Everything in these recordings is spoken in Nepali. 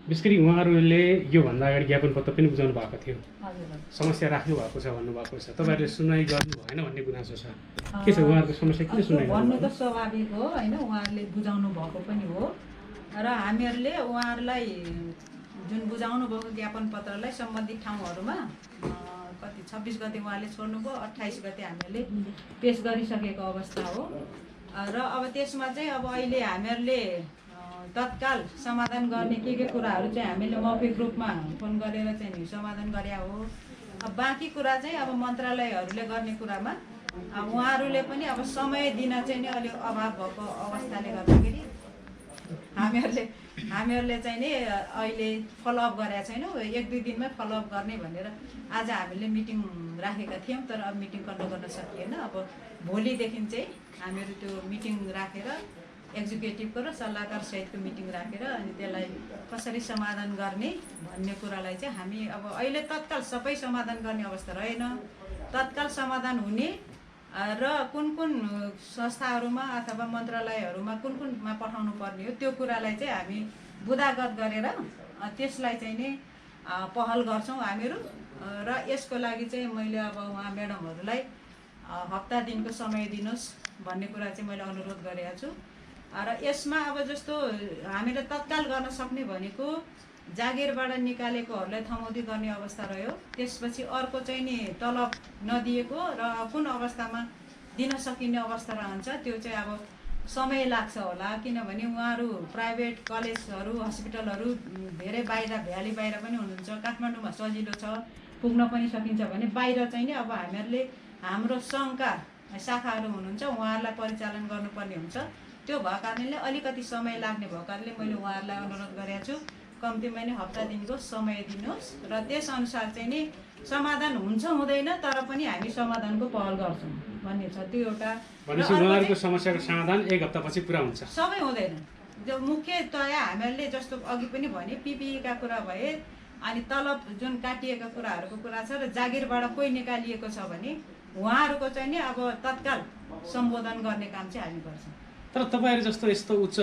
विशेष गरी उहाँहरूले योभन्दा अगाडि ज्ञापन पत्र पनि बुझाउनु भएको थियो, हजुर समस्या राख्नु भएको छ भन्नुभएको छ। तपाईँहरूले सुनवाई गर्नु भएन भन्ने गुनासो छ, के छ उहाँहरूको समस्या? किन सुनवाई भन्नु गर्नु त स्वाभाविक हो होइन, उहाँहरूले बुझाउनु भएको पनि हो र हामीहरूले उहाँहरूलाई जुन बुझाउनु भएको ज्ञापन पत्रलाई सम्बन्धित ठाउँहरूमा कति 26 गते उहाँले छोड्नुभयो, 28 गते हामीहरूले पेस गरिसकेको अवस्था हो र अब त्यसमा चाहिँ अब अहिले हामीहरूले तत्काल समाधान गर्ने के कुराहरू चाहिँ हामीले मौखिक रूपमा फोन गरेर चाहिँ नि समाधान गरे हो। अब बाँकी कुरा चाहिँ अब मन्त्रालयहरूले गर्ने कुरामा उहाँहरूले पनि अब समय दिन चाहिँ नि अलिक अभाव भएको अवस्थाले गर्दाखेरि हामीहरूले चाहिँ नि अहिले फलोअप गरेका छैनौँ। 1-2 दिनमै फलोअप गर्ने भनेर आज हामीले मिटिङ राखेका थियौँ, तर अब मिटिङ कन्डक्ट गर्न सकिएन। अब भोलिदेखि चाहिँ हामीहरू त्यो मिटिङ राखेर एक्जिक्युटिभको र सल्लाहकार सहितको मिटिङ राखेर अनि त्यसलाई कसरी समाधान गर्ने भन्ने कुरालाई चाहिँ हामी अब अहिले तत्काल सबै समाधान गर्ने अवस्था रहेन। तत्काल समाधान हुने र कुन संस्थाहरूमा अथवा मन्त्रालयहरूमा कुनमा पठाउनु पर्ने हो त्यो कुरालाई चाहिँ हामी बुदागत गरेर त्यसलाई चाहिँ नि पहल गर्छौँ हामीहरू। र यसको लागि चाहिँ मैले अब उहाँ म्याडमहरूलाई हप्ता दिनको समय दिनुहोस् भन्ने कुरा चाहिँ मैले अनुरोध गरेको छु। र यसमा अब जस्तो हामीले तत्काल गर्न सक्ने भनेको जागिरबाट निकालेकोहरूलाई थमौती गर्ने अवस्था रह्यो। त्यसपछि अर्को चाहिँ नि तलब नदिएको र कुन अवस्थामा दिन सकिने अवस्था रहन्छ त्यो चाहिँ अब समय लाग्छ होला, किनभने उहाँहरू प्राइभेट कलेजहरू हस्पिटलहरू धेरै बाहिर भ्याली बाहिर पनि हुनुहुन्छ। काठमाडौँमा सजिलो छ, पुग्न पनि सकिन्छ भने बाहिर चाहिँ नि अब हामीहरूले हाम्रो सङ्घका शाखाहरू हुनुहुन्छ उहाँहरूलाई परिचालन गर्नुपर्ने हुन्छ। त्यो भएको कारणले अलिकति समय लाग्ने भएको कारणले मैले उहाँहरूलाई अनुरोध गरेको छु कम्तीमा नै हप्ता दिनको समय दिनुहोस् र त्यसअनुसार चाहिँ नि समाधान हुन्छ हुँदैन तर पनि हामी समाधानको पहल गर्छौँ भन्ने छ। त्यो एउटा उहाँहरूको समस्याको समाधान 1 हप्तापछि पुरा हुन्छ, सबै हुँदैन। जो मुख्यतया हामीहरूले जस्तो अघि पनि भने पिपिईका कुरा भए अनि तलब जुन काटिएका कुराहरूको कुरा छ र जागिरबाट कोही निकालिएको छ भने उहाँहरूको चाहिँ नि अब तत्काल सम्बोधन गर्ने काम चाहिँ हामी गर्छौँ। तर तपाईँहरू जस्तो यस्तो उच्च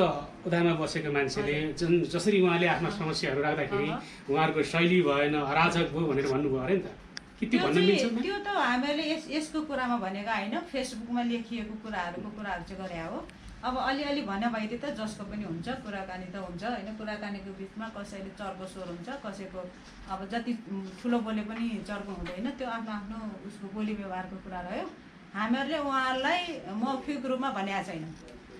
ओहदामा बसेको मान्छेले जसरी उहाँले आफ्ना समस्याहरू राख्दाखेरि उहाँहरूको शैली भएन, अराजक भयो भनेर भन्नुभयो अरे नि त, के त्यो भन्न मिल्छ? त्यो त हामीले यसको कुरामा भनेको होइन, फेसबुकमा लेखिएको कुराहरू चाहिँ गरे हो। अब अलिअलि भने भइदिए त जसको पनि हुन्छ, कुराकानी त हुन्छ होइन। कुराकानीको बिचमा कसैले चर्को स्वर हुन्छ, कसैको अब जति ठुलो बोले पनि चर्को हुँदैन, त्यो आफ्नो आफ्नो उसको बोली व्यवहारको कुरा रह्यो। हामीहरूले उहाँहरूलाई मौखिक रूपमा भनेको छैन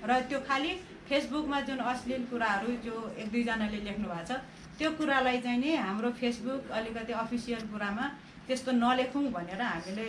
र त्यो खालि फेसबुकमा जुन अश्लील कुराहरू जो 1-2 जनाले लेख्नु भएको छ त्यो कुरालाई चाहिँ नि हाम्रो फेसबुक अलिकति अफिसियल कुरामा त्यस्तो नलेखौँ भनेर हामीले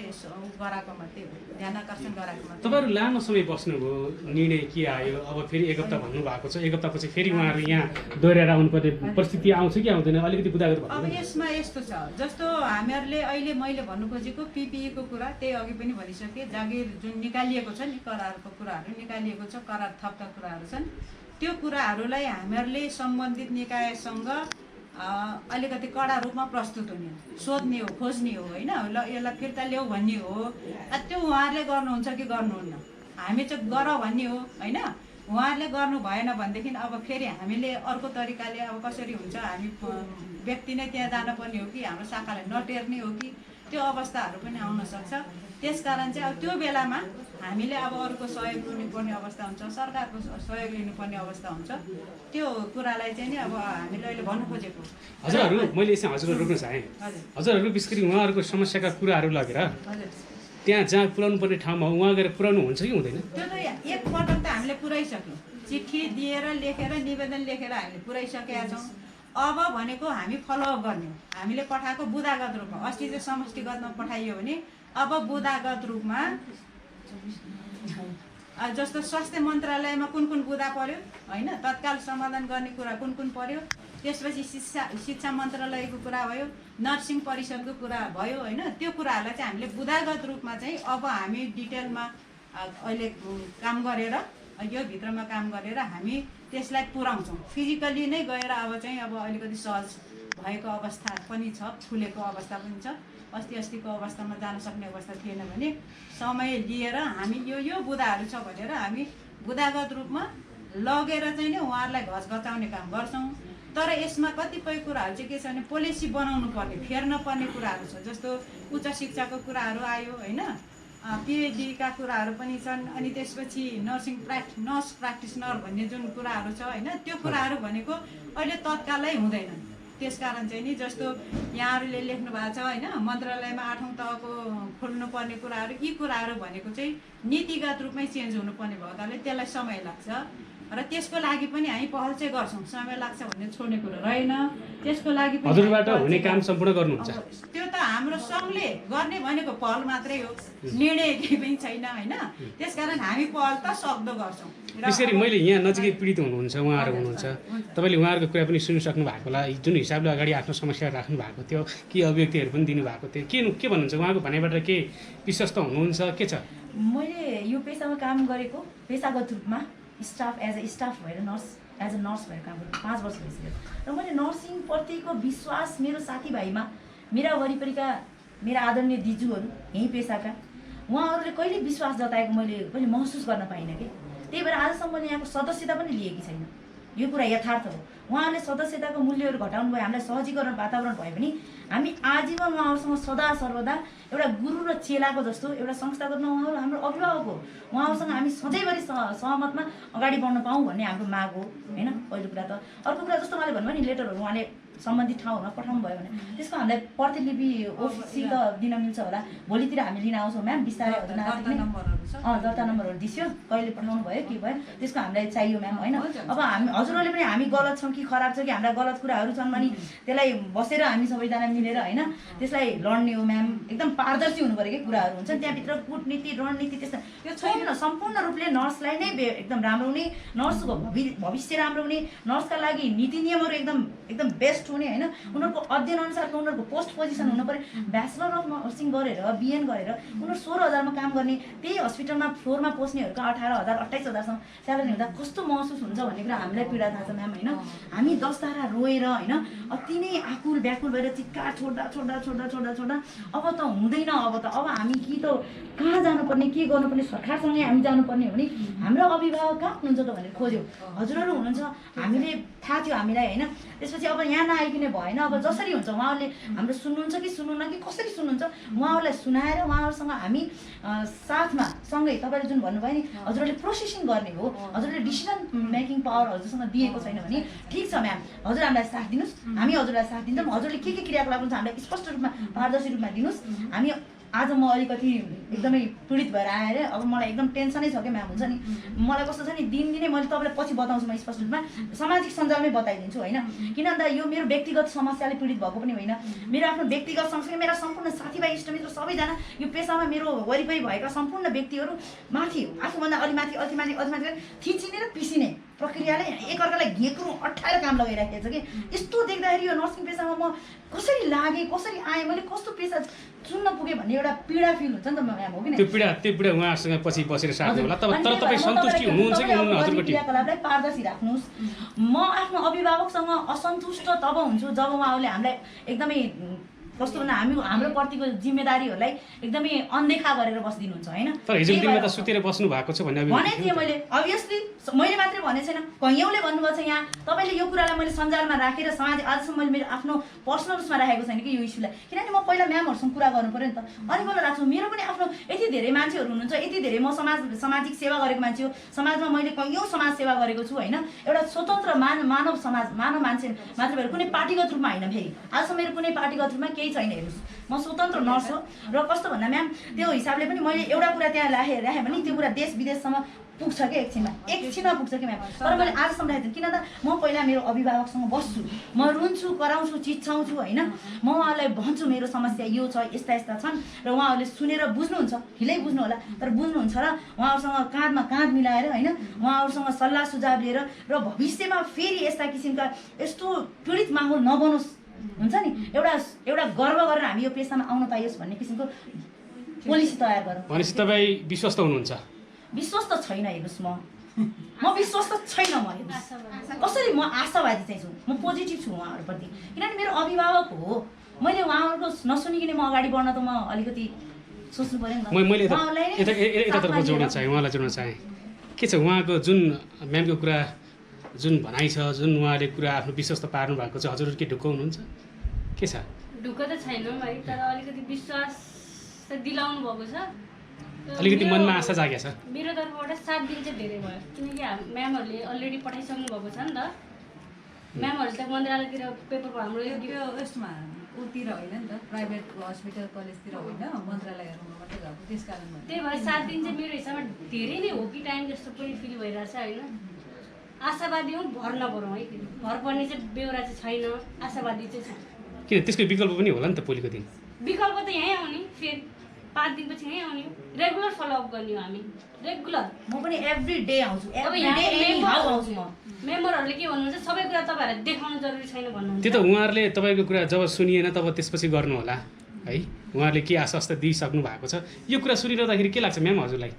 गराएको मात्रै हो, ध्यान आकर्षण गराएको मात्रै। तपाईँहरू लामो समय बस्नुभयो, निर्णय के आयो? अब फेरि 1 हप्ता भन्नुभएको छ, 1 हप्तापछि फेरि उहाँहरू यहाँ दोहोऱ्याएर आउनुपर्ने परिस्थिति आउँछ कि आउँदैन? अलिकति बुदागत भन्नु। अब यसमा यस्तो छ जस्तो हामीहरूले अहिले मैले भन्नु खोजेको पिपिईको कुरा त्यही अघि पनि भनिसकेँ। जागिर जुन निकालिएको छ नि, करारको कुराहरू निकालिएको छ, करार थप्का कुराहरू छन्, त्यो कुराहरूलाई हामीहरूले सम्बन्धित निकायसँग अलिकति कडा रूपमा प्रस्तुत हुने, सोध्ने हो, खोज्ने हो होइन। ल यसलाई फिर्ता ल्याऊ भन्ने हो। त्यो उहाँहरूले गर्नुहुन्छ कि गर्नुहुन्न, हामी चाहिँ गर भन्ने हो होइन। उहाँहरूले गर्नु भएन भनेदेखि अब फेरि हामीले अर्को तरिकाले अब कसरी हुन्छ, हामी व्यक्ति नै त्यहाँ जानुपर्ने हो कि हाम्रो शाखालाई नटेर्ने हो कि, त्यो अवस्थाहरू पनि आउन सक्छ। त्यसकारण चाहिँ अब त्यो बेलामा हामीले अब अरूको सहयोग लिनुपर्ने अवस्था हुन्छ, सरकारको सहयोग लिनुपर्ने अवस्था हुन्छ। त्यो कुरालाई चाहिँ नि अब हामीले अहिले भन्नु खोजेको। हजुरहरू मैले यसमा हजुरहरू रोक्न चाहेँ। हजुरहरू विशेष गरी उहाँहरूको समस्याका कुराहरू लगेर त्यहाँ जहाँ पुर्याउनु पर्ने ठाउँमा उहाँ गएर पुर्याउनु हुन्छ कि हुँदैन? त्यो त एकपटक त हामीले पुर्याइसक्यौँ, चिठी दिएर लेखेर निवेदन लेखेर हामीले पुर्याइसकेका छौँ। अब भनेको हामी फलोअप गर्ने हो। हामीले पठाएको बुदागत रूपमा, अस्ति चाहिँ समष्टिगतमा पठाइयो भने अब बुदागत रूपमा जस्तो स्वास्थ्य मन्त्रालयमा कुन बुदा पर्यो होइन, तत्काल समाधान गर्ने कुरा कुन पर्यो, त्यसपछि शिक्षा मन्त्रालयको कुरा भयो, नर्सिङ परिषदको कुरा भयो होइन। त्यो कुराहरूलाई चाहिँ हामीले बुदागत रूपमा चाहिँ अब हामी डिटेलमा अहिले काम गरेर यो भित्रमा काम गरेर हामी त्यसलाई पुर्याउँछौँ। फिजिकली नै गएर अब चाहिँ अब अलिकति सहज भएको अवस्था पनि छ, फुलेको अवस्था पनि छ। अस्तिको अवस्थामा जान सक्ने अवस्था थिएन भने समय लिएर हामी यो बुदाहरू छ भनेर हामी बुदागत रूपमा लगेर चाहिँ नि उहाँहरूलाई घचघचाउने काम गर्छौँ। तर यसमा कतिपय कुराहरू चाहिँ के छ भने पोलिसी बनाउनु पर्ने फेर्न पर्ने कुराहरू छ। जस्तो उच्च शिक्षाको कुराहरू आयो होइन, पिएचडीका कुराहरू पनि छन्। अनि त्यसपछि नर्स प्र्याक्टिसनर भन्ने जुन कुराहरू छ होइन, त्यो कुराहरू भनेको अहिले तत्कालै हुँदैन। त्यसकारण चाहिँ नि जस्तो यहाँहरूले लेख्नु भएको छ होइन, मन्त्रालयमा 8औं तहको खोल्नुपर्ने कुराहरू, यी कुराहरू भनेको चाहिँ नीतिगत रूपमै चेन्ज हुनुपर्ने भएकाले त्यसलाई समय लाग्छ र त्यसको लागि पनि हामी पहल चाहिँ गर्छौँ। समय लाग्छ भन्ने छोड्ने कुरो रहेन। त्यसको लागि पनि हजुरबाट हुने काम सम्पूर्ण गर्नुहुन्छ। त्यो त हाम्रो सङ्घले गर्ने भनेको पहल मात्रै हो, निर्णय केही पनि छैन होइन। त्यसकारण हामी पहल त सक्दो गर्छौँ। त्यसरी मैले यहाँ नजिकै पीडित हुनुहुन्छ, उहाँहरू हुनुहुन्छ, तपाईँले उहाँहरूको कुरा पनि सुनिसक्नु भएको होला। जुन हिसाबले अगाडि आफ्नो समस्या राख्नु भएको थियो, के अभिव्यक्तिहरू पनि दिनुभएको थियो, के भन्नुहुन्छ उहाँको भनाइबाट? के विश्वस्त हुनुहुन्छ? के छ? मैले यो पेसामा काम गरेको, पेसागत रूपमा स्टाफ एज अ स्टाफ भएर एज अ नर्स भएर काम गरेको 5 वर्ष भइसक्यो र मैले नर्सिङप्रतिको विश्वास मेरो साथीभाइमा, मेरा वरिपरिका मेरा आदरणीय दिजूहरू यही पेसाका, उहाँहरूले कहिले विश्वास जताएको मैले कहिले महसुस गर्न पाइनँ कि। त्यही भएर आजसम्म यहाँको सदस्यता पनि लिएकी छैन। यो कुरा यथार्थ हो। उहाँहरूले सदस्यताको मूल्यहरू घटाउनु भयो, हामीलाई सहजीकरण वातावरण भयो भने हामी आजीवन उहाँहरूसँग सदा सर्वदा एउटा गुरु र चेलाको जस्तो एउटा संस्थागत उहाँहरू हाम्रो अभिभावक हो, उहाँहरूसँग हामी सधैँभरि सहमतमा अगाडि बढ्न पाऊँ भन्ने हाम्रो माग हो होइन। पहिलो कुरा त। अर्को कुरा जस्तो उहाँले भन्नुभयो नि लेटरहरू उहाँले सम्बन्धित ठाउँमा पठाउनु भयो भने त्यसको हामीलाई प्रतिलिपि ओफिसियल त दिन मिल्छ होला। भोलितिर हामी लिन आउँछौँ म्याम, बिस्तारै दर्ता नम्बरहरू दिस्यो, कहिले पठाउनु भयो के भयो त्यसको हामीलाई चाहियो म्याम होइन। अब हामी हजुरहरूले पनि हामी गलत छौँ कि खराब छ कि हाम्रा गलत कुराहरू छन् भने त्यसलाई बसेर हामी सबैजना मिलेर होइन त्यसलाई लड्ने हो म्याम। एकदम पारदर्शी हुनु पऱ्यो कि कुराहरू हुन्छ त्यहाँभित्र, कूटनीति रणनीति त्यस्तो यो छैन। सम्पूर्ण रूपले नर्सलाई नै एकदम राम्रो हुने, नर्सको भविष्य राम्रो हुने, नर्सका लागि नीति नियमहरू एकदम बेस्ट हुने होइन। उनीहरूको अध्ययन अनुसारको उनीहरूको पोस्ट पोजिसन हुनु पऱ्यो। ब्याचलर अफ नर्सिङ गरेर बिएन गरेर उनीहरू 16,000मा काम गर्ने, त्यही हस्पिटलमा फ्लोरमा पस्नेहरूको 18,000 28,000सम्म स्यालेरी हुँदा कस्तो महसुस हुन्छ भन्ने कुरा हामीलाई पीडा थाहा छ म्याम होइन। हामी 10 धारा रोएर होइन अति नै आकुल व्याकुल भएर चिक्का छोड्दा अब त हुँदैन। अब हामी कि त कहाँ जानुपर्ने, के गर्नुपर्ने, सरकारसँगै हामी जानुपर्ने हो भने हाम्रो अभिभावक कहाँ हुनुहुन्छ त भनेर खोज्यो। हजुरहरू हुनुहुन्छ, हामीले थाहा थियो हामीलाई होइन। त्यसपछि अब यहाँ नआइकन भएन। अब जसरी हुन्छ उहाँहरूले हाम्रो सुन्नुहुन्छ कि सुन्नुहुन्न कि कसरी सुन्नुहुन्छ उहाँहरूलाई सुनाएर उहाँहरूसँग हामी साथमा सँगै तपाईँले जुन भन्नुभयो नि हजुरहरूले प्रोसेसिङ गर्ने हो, हजुरहरूले डिसिजन मेकिङ पावर हजुरसँग दिएको छैन भने ठिक छ म्याम, हजुर हामीलाई साथ दिनुहोस्, हामी हजुरलाई साथ दिन्छौँ। हजुरले के क्रियाकलाप हुन्छ हामीलाई स्पष्ट रूपमा पारदर्शी रूपमा दिनुहोस्। हामी आज म अलिकति एकदमै पीडित भएर आएर अब मलाई एकदम टेन्सनै छ क्या म्याम। हुन्छ नि मलाई कस्तो छ नि दिनदिनै मैले तपाईँलाई पछि बताउँछु म स्पष्ट रूपमा सामाजिक सञ्जालमै बताइदिन्छु होइन। किन भन्दा यो मेरो व्यक्तिगत समस्याले पीडित भएको पनि होइन, मेरो आफ्नो व्यक्तिगत सँगसँगै मेरा सम्पूर्ण साथीभाइ इष्टमित्र सबैजना यो पेसामा मेरो वरिपरि भएका सम्पूर्ण व्यक्तिहरू माथि आफूभन्दा अलि माथि थिचिने र पिसिने प्रक्रियाले एकअर्कालाई घेक्नु अट्ठाएर काम लगाइराखेको छ कि। यस्तो देख्दाखेरि यो नर्सिङ पेसामा म कसरी लागेँ, कसरी आएँ, मैले कस्तो पेसा चुन्न पुगेँ भन्ने एउटा पीडा फिल हुन्छ नि त म्याम, हो कि त्यो पीडा उहाँसँग पछि बसेर सार्नु होला। तर तपाईँ सन्तुष्टि हुनुहुन्छ कि हुनुहुन्न हजुरको क्रियाकलापलाई पारदर्शी राख्नुहोस्। म आफ्नो अभिभावकसँग असन्तुष्ट तब हुन्छु जब उहाँहरूले हामीलाई एकदमै कस्तो भन्दा हाम्रो प्रतिको जिम्मेदारीहरूलाई एकदमै अनदेखा गरेर बसिदिनुहुन्छ होइन। तर हिजो दिनमा त सुतेर बस्नु भएको छ भन्ने भनेको थिएँ मैले। अभियसली मैले मात्रै भनेको छैन, कैयौँले भन्नुभएको छ यहाँ। तपाईँले यो कुरालाई मैले सञ्जालमा राखेर सामाजिक आजसम्म मैले मेरो आफ्नो पर्सनल उसमा राखेको छैन कि यो इस्युलाई, किनभने म पहिला म्यामहरूसँग कुरा गर्नु पऱ्यो नि त। अनि मलाई राख्छु मेरो पनि आफ्नो यति धेरै मान्छेहरू हुनुहुन्छ, यति धेरै म सामाजिक सेवा गरेको मान्छे हो, समाजमा मैले कैयौँ समाज सेवा गरेको छु होइन। एउटा स्वतन्त्र मानव मान्छे मात्र भएर कुनै पार्टीगत रूपमा होइन। फेरि आजसम्म मेरो कुनै पार्टीगत रूपमा केही छैन। हेर्नुहोस् म स्वतन्त्र नर्स हो र कस्तो भन्दा म्याम त्यो हिसाबले पनि मैले एउटा कुरा त्यहाँ राखेँ भने त्यो कुरा देश विदेशसम्म पुग्छ क्या, एकछिनमा पुग्छ कि म्याम। तर मैले आजसम्म राखेको थिएँ किन त म पहिला मेरो अभिभावकसँग बस्छु, म रुन्छु, कराउँछु, चिच्चाउँछु होइन। म उहाँलाई भन्छु मेरो समस्या यो छ, यस्ता छन् र उहाँहरूले सुनेर बुझ्नुहुन्छ, ढिलै बुझ्नु होला तर बुझ्नुहुन्छ र उहाँहरूसँग काँधमा काँध मिलाएर होइन उहाँहरूसँग सल्लाह सुझाव लिएर र भविष्यमा फेरि यस्ता किसिमका यस्तो पीडित माहौल नबनोस् हुन्छ नि, एउटा गर्व गरेर हामी यो पेसामा आउन पाइयोस् भन्ने किसिमको पोलिसी तयार गरौँ। भनेपछि तपाईँ विश्वस्त हुनुहुन्छ? विश्वस्त छैन। हेर्नुहोस् म विश्वस्त छैन। म हेर्नुहोस् कसरी म आशावादी चाहिँ छु, म पोजिटिभ छु उहाँहरूप्रति, किनभने मेरो अभिभावक हो। मैले उहाँहरूको नसुनिकन म अगाडि बढ्न त म अलिकति सोच्नु पऱ्यो नि त। मैले यतातर्फ जोड्न चाहेँ, उहाँलाई जोड्न चाहेँ। के छ उहाँको जुन म्यामको कुरा जुन भनाइ छ, जुन उहाँले कुरा आफ्नो विश्वस्त पार्नु भएको छ, हजुरहरू के ढुक्क हुनुहुन्छ? के छ? ढुक्क त छैनौँ है, तर अलिकति विश्वास चाहिँ दिलाउनु भएको छ। अलिकति मनमा आशा जागेको छ। मेरो तर्फबाट 7 दिन चाहिँ धेरै भयो, किनकि म्यामहरूले अलरेडी पठाइसक्नु भएको छ नि त। म्यामहरूले त मन्त्रालयतिर पेपरको हाम्रो त्यो उयसमा उतिर होइन नि त, प्राइभेट हस्पिटल कलेजतिर होइन, मन्त्रालयहरूमा मात्रै गएको, त्यस कारण त्यही भएर 7 दिन चाहिँ मेरो हिसाबमा धेरै नै हो कि टाइम जस्तो पनि फिल भइरहेछ होइन। आशावादी हौँ, भर नपरौँ है, भर पर्ने चाहिँ बेहोरा चाहिँ छैन, आशावादी चाहिँ छ। किन त्यसको विकल्प पनि होला नि त भोलिको दिन। विकल्प त यहीँ आउने, फेरि 5 दिनपछि यहीँ आउने, रेगुलर फलोअप गर्ने हो हामी, रेगुलर। म पनि एभ्री डे आउँछु, अब एभ्री यहाँको डे एनी हाउ आउँछु म। मेम्बरहरूले के भन्नुहुन्छ, सबै कुरा तपाईँहरूलाई देखाउनु जरुरी छैन भन्नुहुन्छ। त्यो त उहाँहरूले तपाईँको कुरा जब सुनिएन तब त्यसपछि गर्नु होला है। उहाँहरूले के आश्वस्त दिइसक्नु भएको छ, यो कुरा सुनिरहँदाखेरि के लाग्छ म्याम हजुरलाई?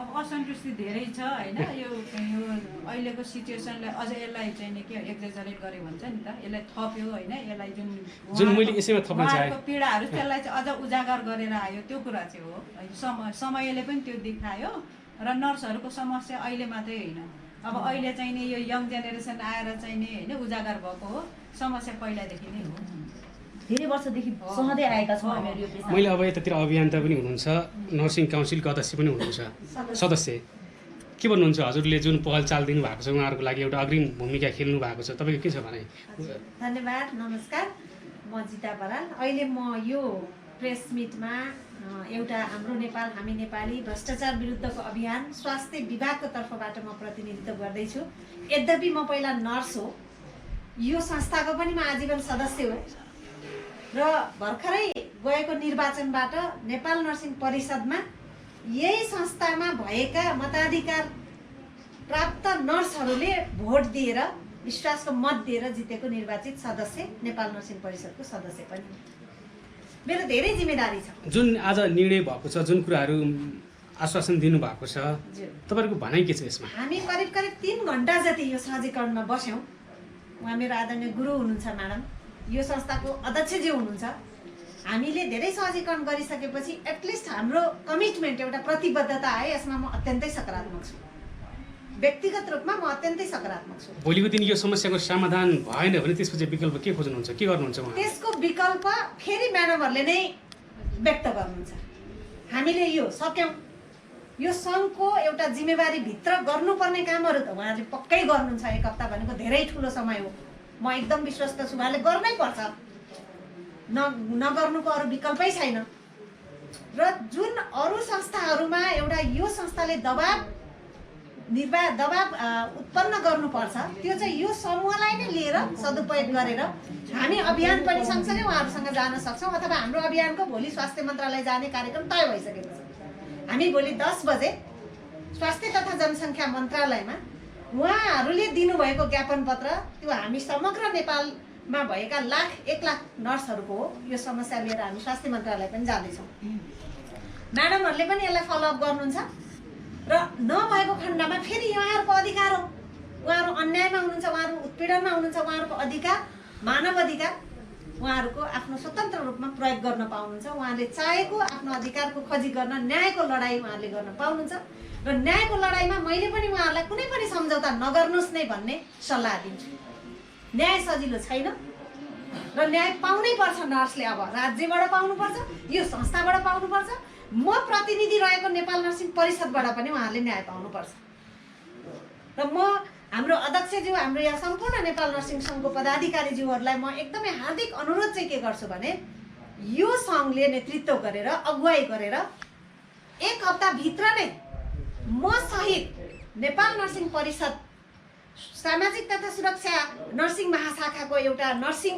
अब असन्तुष्टि धेरै छ होइन। यो अहिलेको सिचुएसनलाई अझ यसलाई चाहिँ नि के एक्जेजरेट गर्यो भन्छ नि त, यसलाई थप्यो होइन, यसलाई जुन मैले यसैमा थप्न चाहेँ उहाँहरूको पीडाहरू त्यसलाई चाहिँ अझ उजागर गरेर आयो, त्यो कुरा चाहिँ हो। समयले पनि त्यो देखायो र नर्सहरूको समस्या अहिले मात्रै होइन, अब अहिले चाहिँ नि यो यङ जेनेरेसन आएर चाहिँ नि होइन उजागर भएको हो, समस्या पहिलादेखि नै हो। धेरै वर्षदेखि सहँदै आएका छौँ हामीहरू यो पेसा। मैले अब यतातिर अभियन्ता पनि हुनुहुन्छ, नर्सिङ काउन्सिलको अध्यक्ष पनि हुनुहुन्छ, सदस्य। के भन्नुहुन्छ हजुरले जुन पहल चाल दिनु भएको छ उहाँहरूको लागि एउटा अग्रिम भूमिका खेल्नु भएको छ, तपाईँको के छ भनाइ? धन्यवाद, नमस्कार। म जिता बराल। अहिले म यो प्रेस मिटमा एउटा हाम्रो नेपाल हामी नेपाली भ्रष्टाचार विरुद्धको अभियान स्वास्थ्य विभागको तर्फबाट म प्रतिनिधित्व गर्दैछु। यद्यपि म पहिला नर्स हो, यो संस्थाको पनि म आजीवन सदस्य हो र भर्खरै गएको निर्वाचनबाट नेपाल नर्सिङ परिषदमा यही संस्थामा भएका मताधिकार प्राप्त नर्सहरूले भोट दिएर विश्वासको मत दिएर जितेको निर्वाचित सदस्य नेपाल नर्सिङ परिषदको सदस्य पनि मेरो धेरै जिम्मेदारी छ। जुन आज निर्णय भएको छ, जुन कुराहरू आश्वासन दिनुभएको छ, तपाईँहरूको भनाइ के छ यसमा? हामी करिब 3 घन्टा जति यो सहजीकरणमा बस्यौँ। उहाँ मेरो आदरणीय गुरु हुनुहुन्छ म्याडम, यो संस्थाको अध्यक्षज्यू हुनुहुन्छ। हामीले धेरै सहजीकरण गरिसकेपछि एटलिस्ट हाम्रो कमिटमेन्ट एउटा प्रतिबद्धता आयो, यसमा म अत्यन्तै सकारात्मक छु। व्यक्तिगत रूपमा म अत्यन्तै सकारात्मक छु। भोलिको दिन यो समस्याको समाधान भएन भने त्यसपछि विकल्प के खोज्नुहुन्छ, के गर्नुहुन्छ उहाँ? त्यसको विकल्प फेरि म्याडमहरूले नै व्यक्त गर्नुहुन्छ। हामीले यो सक्यौँ, यो सङ्घको एउटा जिम्मेवारी भित्र गर्नुपर्ने कामहरू त उहाँहरूले पक्कै गर्नुहुन्छ। 1 हप्ता भनेको धेरै ठुलो समय हो, म एकदम विश्वस्त छु उहाँले गर्नै पर्छ, नगर्नुको अरू विकल्पै छैन। र जुन अरू संस्थाहरूमा एउटा यो संस्थाले दबाब उत्पन्न गर्नुपर्छ, त्यो चाहिँ यो समूहलाई नै लिएर सदुपयोग गरेर हामी अभियान पनि सँगसँगै उहाँहरूसँग जान सक्छौँ। अथवा हाम्रो अभियानको भोलि स्वास्थ्य मन्त्रालय जाने कार्यक्रम तय भइसकेको छ। हामी भोलि 10 बजे स्वास्थ्य तथा जनसङ्ख्या मन्त्रालयमा उहाँहरूले दिनुभएको ज्ञापन पत्र, त्यो हामी समग्र नेपालमा भएका 1 लाख नर्सहरूको हो। यो समस्या लिएर हामी स्वास्थ्य मन्त्रालय पनि जाँदैछौँ। म्याडमहरूले पनि यसलाई फलोअप गर्नुहुन्छ र नभएको खण्डमा फेरि उहाँहरूको अधिकार हो, उहाँहरू अन्यायमा हुनुहुन्छ, उहाँहरू उत्पीडनमा हुनुहुन्छ, उहाँहरूको अधिकार मानव अधिकार उहाँहरूको आफ्नो स्वतन्त्र रूपमा प्रयोग गर्न पाउनुहुन्छ। उहाँले चाहेको आफ्नो अधिकारको खोजी गर्न न्यायको लडाइँ उहाँहरूले गर्न पाउनुहुन्छ र न्यायको लडाइँमा मैले पनि उहाँहरूलाई कुनै पनि सम्झौता नगर्नुहोस् नै भन्ने सल्लाह दिन्छु। न्याय सजिलो छैन र न्याय पाउनै पर्छ। नर्सले अब राज्यबाट पाउनुपर्छ, यो संस्थाबाट पाउनुपर्छ, म प्रतिनिधि रहेको नेपाल नर्सिङ परिषदबाट पनि उहाँहरूले न्याय पाउनुपर्छ। र म हाम्रो अध्यक्षज्यू, हाम्रो यहाँ सम्पूर्ण नेपाल नर्सिङ सङ्घको पदाधिकारीज्यूहरूलाई म एकदमै हार्दिक अनुरोध चाहिँ के गर्छु भने यो सङ्घले नेतृत्व गरेर अगुवाई गरेर 1 हप्ताभित्र नै म सहित नेपाल नर्सिङ परिषद सामाजिक तथा सुरक्षा नर्सिङ महाशाखाको एउटा नर्सिङ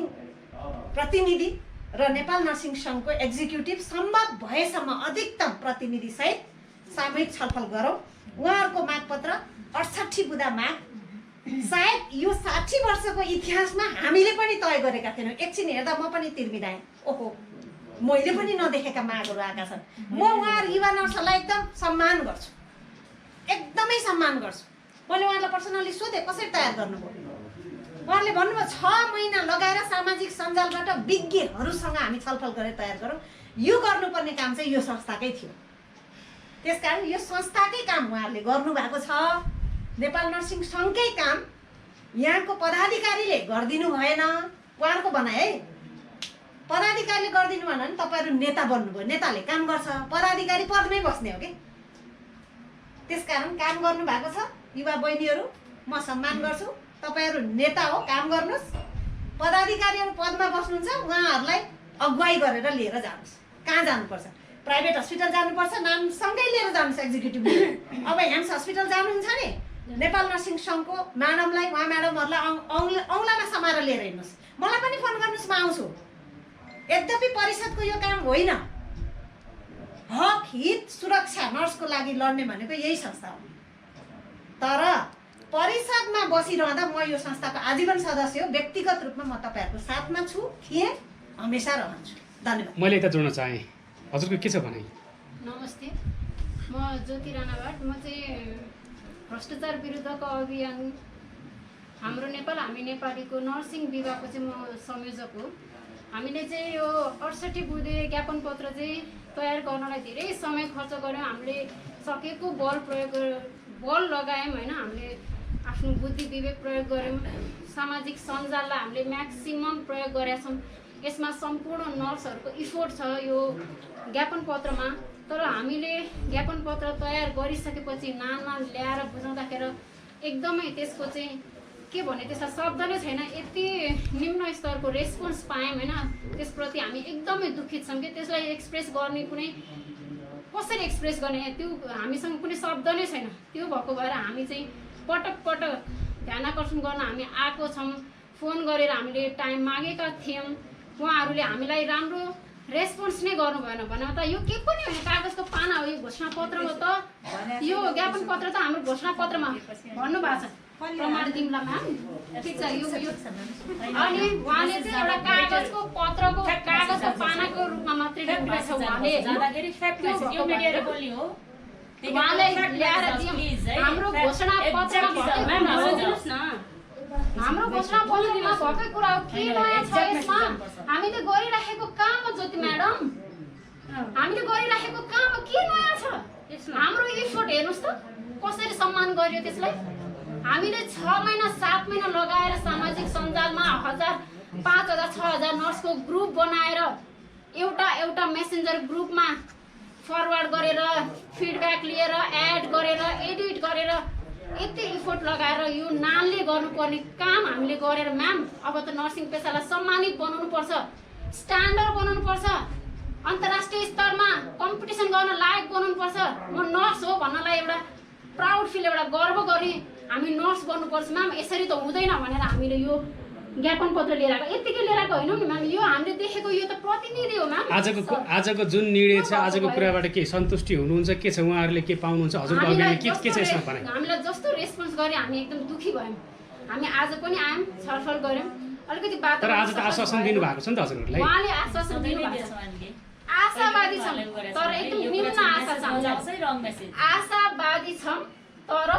प्रतिनिधि र नेपाल नर्सिङ सङ्घको एक्जिक्युटिभ सम्भव भएसम्म अधिकतम प्रतिनिधि सहित सामूहिक छलफल गरौँ। उहाँहरूको मागपत्र 68 बुँदा माग सायद यो 60 वर्षको इतिहासमा हामीले पनि तय गरेका थिएनौँ। एकछिन हेर्दा म पनि तिर्मिराएँ, ओहो मैले पनि नदेखेका मागहरू आएका छन्। म उहाँहरू युवा नर्सहरूलाई एकदम सम्मान गर्छु, एकदमै सम्मान गर्छु। मैले उहाँलाई पर्सनली सोधेँ कसरी तयार गर्नुभयो, उहाँले भन्नुभयो 6 महिना लगाएर सामाजिक सञ्जालबाट विज्ञहरूसँग हामी छलफल गरेर तयार गरौँ। यो गर्नुपर्ने काम चाहिँ यो संस्थाकै थियो, त्यसकारण यो संस्थाकै काम उहाँहरूले गर्नुभएको छ। नेपाल नर्सिङ सङ्घकै काम यहाँको पदाधिकारीले गरिदिनु भएन, उहाँहरूको भनाइ है, पदाधिकारीले गरिदिनु भएन भने तपाईँहरू नेता बन्नुभयो, नेताले काम गर्छ, पदाधिकारी पदमै बस्ने हो कि। त्यसकारण काम गर्नु भएको छ युवा बहिनीहरू, म सम्मान गर्छु, तपाईँहरू नेता हो, काम गर्नुहोस्। पदाधिकारीहरू पदमा बस्नुहुन्छ, उहाँहरूलाई अगुवाई गरेर लिएर जानुहोस्। कहाँ जानुपर्छ? प्राइभेट हस्पिटल जानुपर्छ, नामसँगै लिएर जानुहोस् एक्जिक्युटिभ। अब ह्याम्स हस्पिटल जानुहुन्छ नि, नेपाल नर्सिङ सङ्घको म्याडमलाई, उहाँ म्याडमहरूलाई औँलामा समाएर लिएर हिँड्नुहोस्। मलाई पनि फोन गर्नुहोस्, म आउँछु। यद्यपि परिषदको यो काम होइन, हक हित सुरक्षा नर्सको लागि लड्ने भनेको यही संस्था हो। तर परिषदमा बसिरहँदा म यो संस्थाको आजीवन सदस्य हो, व्यक्तिगत रूपमा म तपाईँहरूको साथमा छु, थिएँ, हमेसा रहन्छु। धन्यवाद। मैले यता जोड्न चाहेँ, हजुरको के छ भनाइ? नमस्ते, म ज्योति राणाबाट। म चाहिँ भ्रष्टाचार विरुद्धको अभियान हाम्रो नेपाल हामी नेपालीको नर्सिङ विभागको चाहिँ म संयोजक हो। हामीले चाहिँ यो 68 बुँदे ज्ञापन पत्र चाहिँ तयार गर्नलाई धेरै समय खर्च गऱ्यौँ। हामीले सकेको बल लगायौँ होइन, हामीले आफ्नो बुद्धि विवेक प्रयोग गऱ्यौँ। सामाजिक सञ्जाललाई हामीले म्याक्सिमम प्रयोग गरेका छौँ। यसमा सम्पूर्ण नर्सहरूको इफोर्ट छ यो ज्ञापन पत्रमा। तर हामीले ज्ञापन पत्र तयार गरिसकेपछि नाममा ल्याएर बुझाउँदाखेरि एकदमै त्यसको चाहिँ के भने त्यसलाई शब्द नै छैन, यति निम्न स्तरको रेस्पोन्स पायौँ होइन। त्यसप्रति हामी एकदमै दुखित छौँ कि त्यसलाई एक्सप्रेस गर्ने कुनै कसरी एक्सप्रेस गर्ने त्यो हामीसँग कुनै शब्द नै छैन। त्यो भएको भएर हामी चाहिँ पटक पटक ध्यान आकर्षण गर्न हामी आएको छौँ। फोन गरेर हामीले टाइम मागेका थियौँ, उहाँहरूले हामीलाई राम्रो रेस्पोन्स नै गर्नु भएन। भने त यो के पनि होइन, कागजको पाना हो, यो घोषणा पत्रमा त यो ज्ञापन पत्र त हाम्रो घोषणा पत्रमा भन्नुभएको छ, प्रमाण दिउँला म्याम, ठिक छ। यो अनि उहाँले चाहिँ एउटा कागजको पत्रको कागजको पानाको रूपमा मात्रै लेख्नुभएको छ। उहाँले ल्याएर हाम्रो घोषणा पत्रमा हाम्रो घोषणा पत्रमा भएकै कुरा हो। के नयाँ छ यसमा? हामीले गरिराखेको काम हो ज्योति म्याडम, हामीले गरिराखेको काम के नयाँ छ? हाम्रो इफोर्ट हेर्नुहोस् त कसरी सम्मान गरियो त्यसलाई। हामीले 6 महिना 7 महिना लगाएर सामाजिक सञ्जालमा 1000 5000 6000 नर्सको ग्रुप बनाएर एउटा मेसेन्जर ग्रुपमा फरवर्ड गरेर फिडब्याक लिएर एड गरेर एडिट गरेर यति इफोर्ट लगाएर यो नामले गर्नुपर्ने काम हामीले गरेर म्याम अब त नर्सिङ पेसालाई सम्मानित बनाउनुपर्छ, स्ट्यान्डर्ड बनाउनुपर्छ, अन्तर्राष्ट्रिय स्तरमा कम्पिटिसन गर्न लायक बनाउनुपर्छ। म नर्स हो भन्नलाई एउटा प्राउड फिल, एउटा गर्व गरी हामी नर्स बन्नुपर्छ म्याम। यसरी त हुँदैन भनेर हामीले यो ज्ञापन पत्र लिएर आएको, यतिकै लिएर आएको होइनौँ नि म्याम। यो हामीले देखेको यो त प्रतिनिधि हो म्याम। आजको जुन निर्णय छ, आजको कुराबाट के सन्तुष्टि हुनुहुन्छ? के छ, उहाँहरूले के पाउनुहुन्छ? हजुरको अभियानले के छ यसमा भनाइ? हामीलाई जस्तो रेस्पोन्स गरे हामी एकदम दुखी भयौँ। हामी आज पनि आयौँ, छलफल गऱ्यौँ, अलिकति बात। तर आज त आश्वासन दिनुभएको छ नि त हजुरहरूलाई। उहाँले आश्वासन दिनुभएको छ, आशावादी छौँ तर एकदम निम्न आशा छ। आशावादी छौँ तर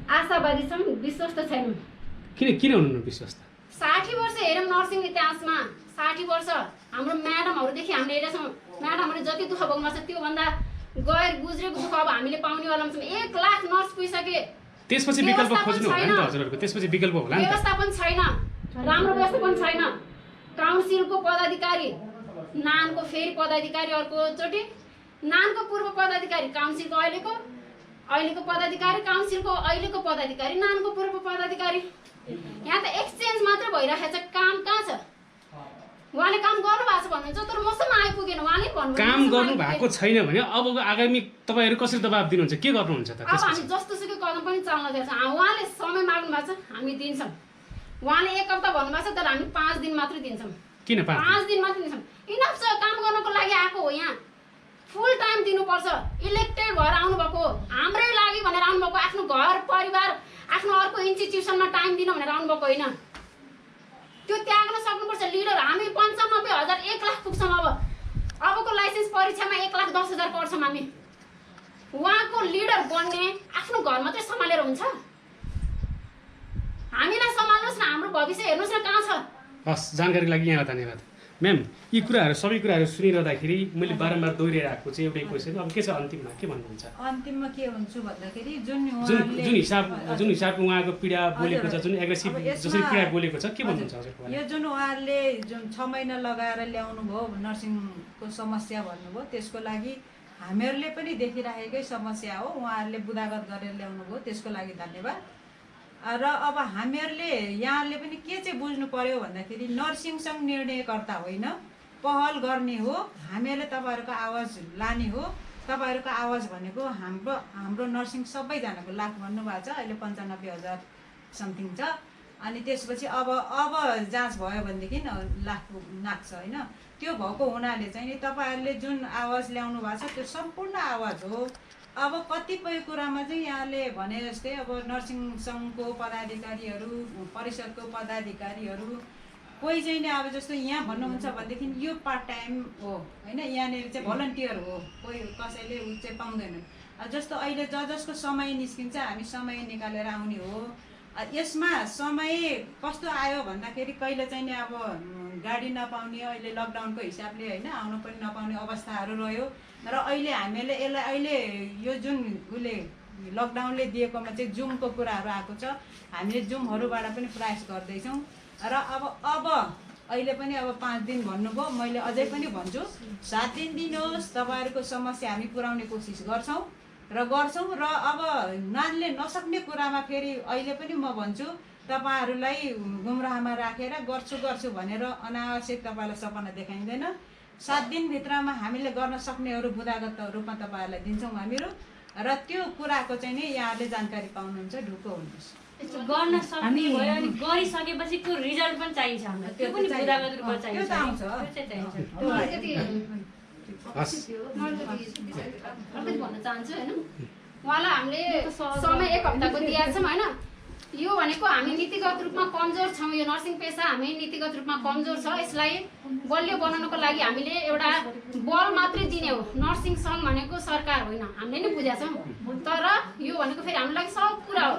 आशावादी छौँ, विश्वस्त छैनौँ। किन हुनुहुन्न विश्वस्त? 60 वर्ष हेरौँ नर्सिङ इतिहासमा, 60 वर्ष हाम्रो म्याडमहरूदेखि हामीले हेरेका छौँ। म्याडमहरूले जति दुःख भोग्नुपर्छ त्योभन्दा गैर गुज्रेको दुःख अब हामीले पाउनेवालामा छौँ। 1 लाख नर्स पुगिसके, त्यसपछि विकल्प खोज्नु होला नि त हजुरहरूको, त्यसपछि विकल्प होला नि त। व्यवस्थापन छैन, राम्रो व्यवस्थापन छैन। काउन्सिलको पदाधिकारी नानको फेरि पदाधिकारी अर्कोचोटि, नानको पूर्व पदाधिकारी काउन्सिलको अहिलेको पदाधिकारी, काउन्सिलको अहिलेको पदाधिकारी, नानको पूर्व पदाधिकारी। यहाँ त एक्सचेन्ज मात्र भइरहेको छ, काम कहाँ छ? उहाँले काम गर्नुभएको छ भन्नुहुन्छ तर मसम्म आइपुगेन। उहाँले भन्नु काम गर्नु भएको छैन भने अब आगामी तपाईँहरू कसरी दबाब दिनुहुन्छ? के गर्नुहुन्छ त? अब हामी जस्तोसुकै कदम पनि चाल्न दिन्छ। उहाँले समय माग्नु भएको छ, हामी दिन्छौँ। उहाँले 1 हप्ता भन्नुभएको छ तर हामी 5 दिन मात्रै दिन्छौँ। किन 5 दिन मात्रै दिन्छौँ? इनफ छ, काम गर्नको लागि आएको हो। यहाँ फुल टाइम दिनुपर्छ। इलेक्टेड भएर आउनुभएको, हाम्रै लागि भनेर आउनुभएको, आफ्नो घर परिवार आफ्नो अर्को इन्स्टिट्युसनमा टाइम दिन भनेर आउनुभएको होइन। त्यो त्याग्न सक्नुपर्छ लिडर। हामी 95,000 1 लाख पुग्छौँ। अबको लाइसेन्स परीक्षामा 1,10,000 पढ्छौँ हामी। उहाँको लिडर बन्ने आफ्नो घर मात्रै सम्हालेर हुन्छ? हामीलाई सम्हाल्नुहोस् न, हाम्रो भविष्य हेर्नुहोस् न कहाँ छ। हस्, जानकारीको लागि यहाँलाई धन्यवाद। म्याम यी कुराहरू सबै कुराहरू सुनिरहँदाखेरि मैले बारम्बार दोहोऱ्याइरहेको चाहिँ एउटै क्वेसन अब के छ अन्तिममा के भन्नुहुन्छ अन्तिममा के हुन्छु भन्दाखेरि जुन जुन हिसाबको उहाँको पीडा बोलेको छ जुन एग्रेसिभ जसरी पीडा बोलेको छ के भन्नुहुन्छ हजुरको यो जुन उहाँहरूले जुन 6 महिना लगाएर ल्याउनु भयो नर्सिङको समस्या भन्नुभयो त्यसको लागि हामीहरूले पनि देखिराखेकै समस्या हो उहाँहरूले बुदागत गरेर ल्याउनु भयो त्यसको लागि धन्यवाद र अब हामीहरूले यहाँले पनि के चाहिँ बुझ्नु पर्यो भन्दाखेरि नर्सिङ सङ्घ निर्णयकर्ता होइन पहल गर्ने हो हामीहरूले तपाईँहरूको आवाज लाने हो तपाईँहरूको आवाज भनेको हाम्रो नर्सिङ सबैजनाको लाख भन्नुभएको छ अहिले 95,000 समथिङ छ अनि त्यसपछि अब जाँच भयो भनेदेखि लाख नाग्छ होइन त्यो भएको हुनाले चाहिँ नि तपाईँहरूले जुन आवाज ल्याउनु भएको छ त्यो सम्पूर्ण आवाज हो अब कतिपय कुरामा चाहिँ यहाँले भने जस्तै अब नर्सिङ सङ्घको पदाधिकारीहरू परिषदको पदाधिकारीहरू कोही चाहिँ नि अब जस्तो यहाँ भन्नुहुन्छ भनेदेखि यो पार्ट टाइम हो होइन यहाँनिर चाहिँ भलन्टियर हो कोही कसैले उ चाहिँ पाउँदैन जस्तो अहिले जसको समय निस्किन्छ हामी समय निकालेर आउने हो यसमा समय कस्तो आयो भन्दाखेरि कहिले चाहिँ नि अब गाडी नपाउने अहिले लकडाउनको हिसाबले होइन आउनु पनि नपाउने अवस्थाहरू रह्यो र अहिले हामीले यसलाई अहिले यो जुन उसले लकडाउनले दिएकोमा चाहिँ जुमको कुराहरू आएको छ हामीले जुमहरूबाट पनि प्रयास गर्दैछौँ र अब अहिले पनि अब 5 दिन भन्नुभयो मैले अझै पनि भन्छु 7 दिन दिनुहोस् तपाईँहरूको समस्या हामी पुर्याउने कोसिस गर्छौँ र अब नानले नसक्ने कुरामा फेरि अहिले पनि म भन्छु तपाईँहरूलाई गुमराहमा राखेर गर्छु भनेर अनावश्यक तपाईँलाई सपना देखाइँदैन 7 दिनभित्रमा हामीले गर्न सक्नेहरू बुदागत रूपमा तपाईँहरूलाई दिन्छौँ हामीहरू र त्यो कुराको चाहिँ नि यहाँले जानकारी पाउनुहुन्छ ढुक्क हुनुहोस् गर्न सक्ने भयो अनि गरिसकेपछि त्यो रिजल्ट पनि चाहिन्छ हामीलाई त्यो पनि बुदागत रूपमा चाहिन्छ त्यो त आउँछ भन्न चाहन्छु होइन उहाँलाई हामीले समय 1 हप्ताको दिएको छौँ होइन यो भनेको हामी नीतिगत रूपमा कमजोर छौँ यो नर्सिङ पेसा हामी नीतिगत रूपमा कमजोर छ यसलाई बलियो बनाउनको लागि हामीले एउटा बल मात्रै दिने हो नर्सिङ सङ्घ भनेको सरकार होइन हामीले नै बुझेका छौँ तर यो भनेको फेरि हाम्रो लागि सब कुरा हो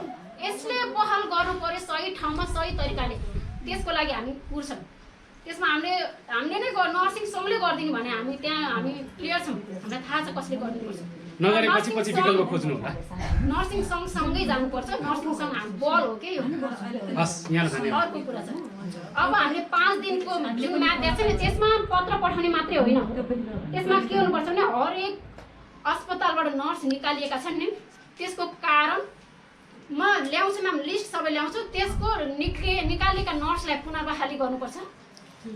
यसले पहल गर्नु पर्यो सही ठाउँमा सही तरिकाले त्यसको लागि हामी पुग्छौँ त्यसमा हामीले नै नर्सिङ सङ्घले गरिदिनु भने हामी क्लियर छौँ हामीलाई थाहा छ कसले गरिदिनुपर्छ नगरेपछि पछि विकल्प खोज्नु होला नर्सिङ सङ्घसँगै जानुपर्छ नर्सिङ सङ्घ हाम्रो बल हो के यो अर्को कुरा छ अब हामीले 5 दिनको जुन म्याथ दिएको छ नि त्यसमा पत्र पठाउने मात्रै होइन त्यसमा के हुनुपर्छ भने हरेक अस्पतालबाट नर्स निकालिएका छन् नि त्यसको कारण म ल्याउँछु म्याम लिस्ट सबै ल्याउँछु त्यसको निकालिएका नर्सलाई पुनर्बहाली गर्नुपर्छ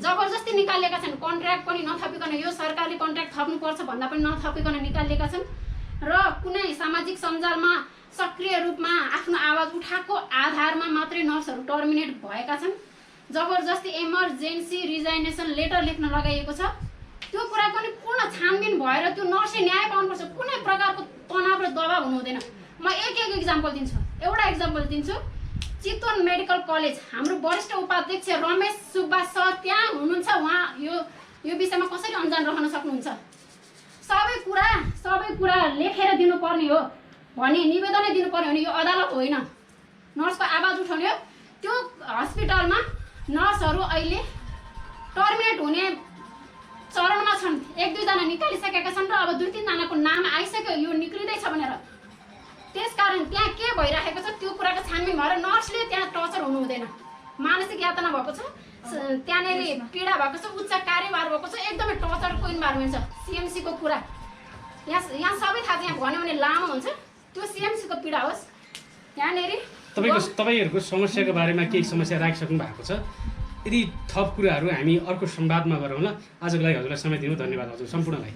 जबरजस्ती निकालिएका छन् कन्ट्र्याक्ट पनि नथपिकन यो सरकारले कन्ट्र्याक्ट थप्नुपर्छ भन्दा पनि नथपिकन निकालिएका छन् र कुनै सामाजिक सञ्जालमा सक्रिय रूपमा आफ्नो आवाज उठाएको आधारमा मात्रै नर्सहरू टर्मिनेट भएका छन् जबरजस्ती इमर्जेन्सी रिजाइनेसन लेटर लेख्न लगाइएको छ त्यो कुराको पनि पूर्ण छानबिन भएर त्यो नर्सले न्याय पाउनुपर्छ कुनै प्रकारको तनाव र दबाब हुनु हुँदैन म एक इक्जाम्पल दिन्छु एउटा इक्जाम्पल दिन्छु चितवन मेडिकल कलेज हाम्रो वरिष्ठ उपाध्यक्ष रमेश सुब्बा सर त्यहाँ हुनुहुन्छ उहाँ यो विषयमा कसरी अनजान रहन सक्नुहुन्छ सबै कुरा लेखेर दिनुपर्ने हो भने निवेदनै दिनुपर्ने हो नि यो अदालत होइन नर्सको आवाज उठाउने हो त्यो हस्पिटलमा नर्सहरू अहिले टर्मिनेट हुने चरणमा छन् 1-2 जना निकालिसकेका छन् र अब 2-3 जनाको नाम आइसक्यो यो निक्लिँदैछ भनेर त्यसकारण त्यहाँ के भइरहेको छ त्यो कुराको छानबिन भएर नर्सले त्यहाँ टर्चर हुनु हुँदैन मानसिक यातना भएको छ त्यहाँनिर पीडा भएको छ उच्च कार्यभार भएको छ एकदमै टर्चरको इन्भाइरोमेन्ट छ सिएमसीको कुरा यहाँ सबै थाहा छ यहाँ भन्यो भने लामो हुन्छ त्यो सिएमसीको पीडा होस् त्यहाँनिर तपाईँहरूको समस्याको बारेमा केही समस्या राखिसक्नु भएको छ यदि थप कुराहरू हामी अर्को संवादमा गरौँ ल आजको लागि हजुरलाई समय दिनु धन्यवाद हजुर सम्पूर्णलाई